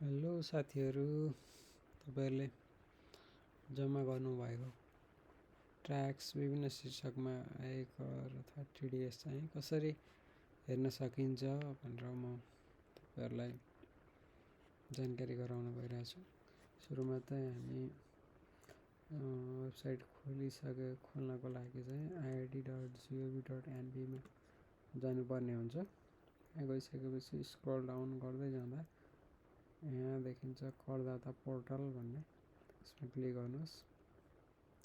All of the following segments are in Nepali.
हेलो साथीहरू, तपाईहरुले जम्मा गर्नुभएको ट्याक्स विभिन्न शीर्षकमा आयकर अथवा टिडीएस चाहिँ कसरी हेर्न सकिन्छ भनेर म तपाईहरुलाई जानकारी गराउन गइरहेको छु। सुरुमा चाहिँ हामी वेबसाइट खोल्नको लागि चाहिँ iit.gov.nb मा जानुपर्ने हुन्छ। यहाँ गइसकेपछि स्क्रल डाउन गर्दै जाँदा यहाँ देखिन्छ करदाता पोर्टल भन्ने, यसमा क्लिक गर्नुहोस्।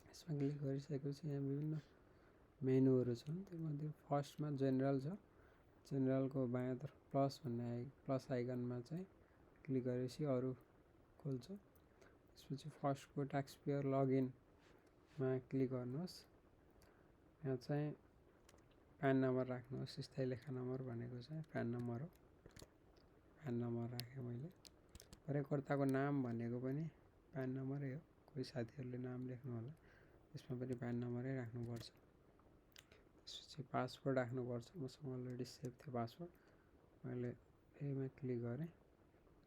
यसमा क्लिक गरिसकेपछि यहाँ विभिन्न मेनुहरू छन्। त्योमध्ये फर्स्टमा जेनरल छ। जेनरलको बायाँतर्फ प्लस आइकनमा चाहिँ क्लिक गरेपछि अरु खोल्छ। त्यसपछि फर्स्टको ट्याक्स पेयर लगइनमा क्लिक गर्नुहोस्। यहाँ चाहिँ प्यान नम्बर राख्नुहोस्। स्थायी लेखा नम्बर भनेको चाहिँ प्यान नम्बर हो। प्यान नम्बर राखेँ मैले। प्रयोगकर्ताको नाम भनेको पनि प्यान नम्बरै हो। कोही साथीहरूले नाम लेख्नु होला, त्यसमा पनि प्यान नम्बरै राख्नुपर्छ। त्यसपछि पासवर्ड राख्नुपर्छ। मसँग अलरेडी सेभ थियो पासवर्ड, मैले यहीमा क्लिक गरेँ।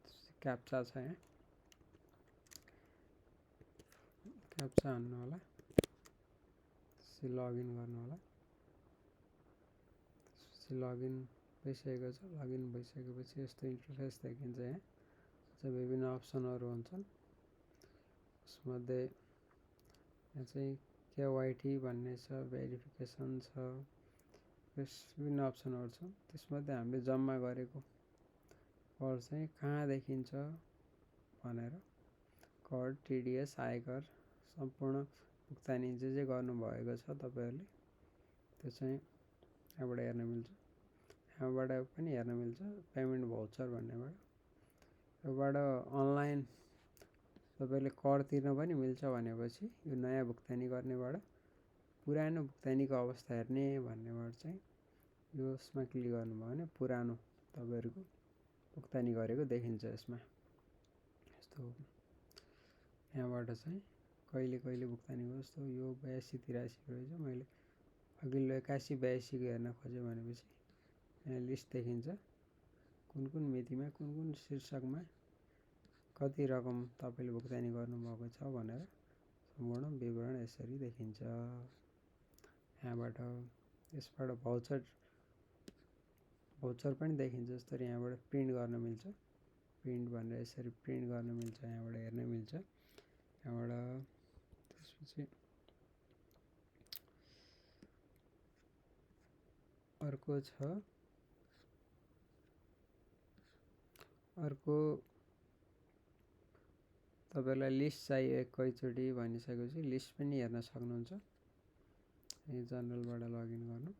त्यसपछि क्याप्चा छ, यहाँ क्याप्चा हान्नु होला। त्यसपछि लगइन गर्नु होला। त्यसपछि लगइन भइसकेको छ। लगइन भइसकेपछि यस्तो इन्टरफेस देखिन्छ। यहाँ चाहिँ विभिन्न अप्सनहरू हुन्छन्। यसमध्ये यहाँ चाहिँ केवाइटी भन्ने छ, भेरिफिकेसन छ, विभिन्न अप्सनहरू छन्। त्यसमध्ये हामीले जम्मा गरेको कर चाहिँ कहाँ देखिन्छ भनेर कर, टिडीएस, आयकर सम्पूर्ण भुक्तानी जे गर्नुभएको छ तपाईहरुले त्यो चाहिँ यहाँबाट हेर्न मिल्छ। यहाँबाट पनि हेर्न मिल्छ पेमेन्ट भाउचर भन्नेबाट। योबाट अनलाइन तपाईले कर तिर्न पनि मिल्छ भनेपछि यो नयाँ भुक्तानी गर्नेबाट पुरानो भुक्तानीको अवस्था हेर्ने भन्नेबाट चाहिँ यसमा क्लिक गर्नुभयो भने पुरानो तपाईहरुको भुक्तानी गरेको देखिन्छ। यसमा यस्तो यहाँबाट चाहिँ कहिले कहिले भुक्तानी भयो। जस्तो यो 82-83 को रहेछ। मैले अघिल्लो 81-82 को हेर्न खोजेँ भनेपछि यहाँ लिस्ट देखिन्छ। कुन मितिमा कुन शीर्षकमा कति रकम तपाईले भुक्तानी गर्नुभएको छ भनेर सम्पूर्ण विवरण यसरी देखिन्छ। यसबाट भाउचर पनि देखिन्छ। जसरी यहाँबाट प्रिन्ट गर्न मिल्छ। प्रिन्ट भनेर यसरी प्रिन्ट गर्न मिल्छ। यहाँबाट हेर्न मिल्छ। यहाँबाट त्यसपछि अर्को तपाईलाई लिस्ट चाहियो एकैचोटी भनिसकेपछि लिस्ट पनि हेर्न सक्नुहुन्छ। यो जनरलबाट लगइन गर्नु।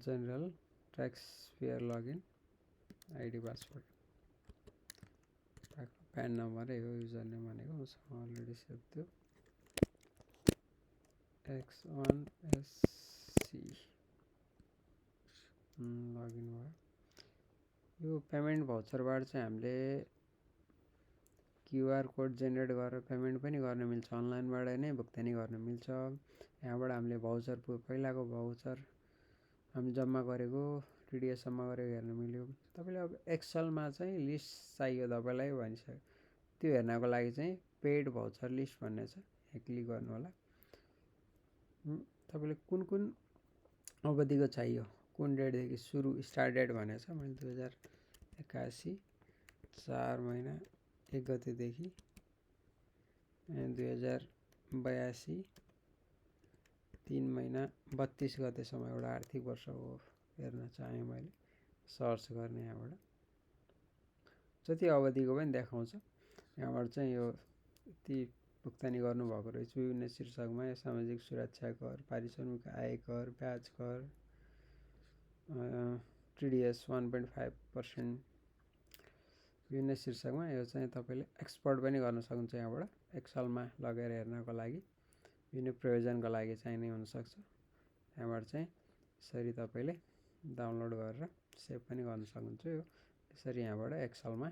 General tax payer login, ID password, PAN नम्बरै हो, युजर नेम भनेको मसँग अलरेडी सेभ थियो x1sc। लगइन भयो। यो पेमेन्ट भाउचरबाट चाहिँ हामीले क्युआर कोड जेनेरेट गरेर पेमेन्ट पनि गर्न मिल्छ। अनलाइनबाट नै भुक्तानी गर्न मिल्छ। यहाँबाट हामीले भाउचर पहिलाको भाउचर हामी जम्मा गरेको टिडीएस जम्मा गरेको हेर्न मिल्यो। तपाईले अब एक्सेलमा चाहिँ लिस्ट चाहियो तपाईलाई भनिसक्यो। त्यो हेर्नको लागि चाहिँ पेड भाउचर लिस्ट भन्ने छ, यहाँ क्लिक गर्नु होला। तपाईले कुन अवधिको चाहियो, कुन डेटदेखि सुरु स्टार्ट डेट भनेको छ। मैले 2081 4 महिना 1 गतेदेखि 2082 3 महिना 32 गतेसम्म एउटा आर्थिक वर्ष हो हेर्न चाहे मैले सर्च गर्ने। यहाँबाट जति अवधिको पनि देखाउँछ। यहाँबाट चाहिँ यो यति भुक्तानी गर्नुभएको रहेछ विभिन्न शीर्षकमा। सामाजिक सुरक्षा कर, पारिश्रमिक आय कर, ब्याज कर, टिडीएस 1.5% विभिन्न शीर्षकमा। यो चाहिँ तपाईले एक्सपोर्ट पनि गर्न सक्नुहुन्छ। यहाँबाट एक्सेलमा लगेर हेर्नको लागि विभिन्न प्रयोजनको लागि चाहिने हुन सक्छ। यहाँबाट चाहिँ यसरी तपाईले डाउनलोड गरेर सेभ पनि गर्न सक्नुहुन्छ। यो यसरी यहाँबाट एक्सेलमा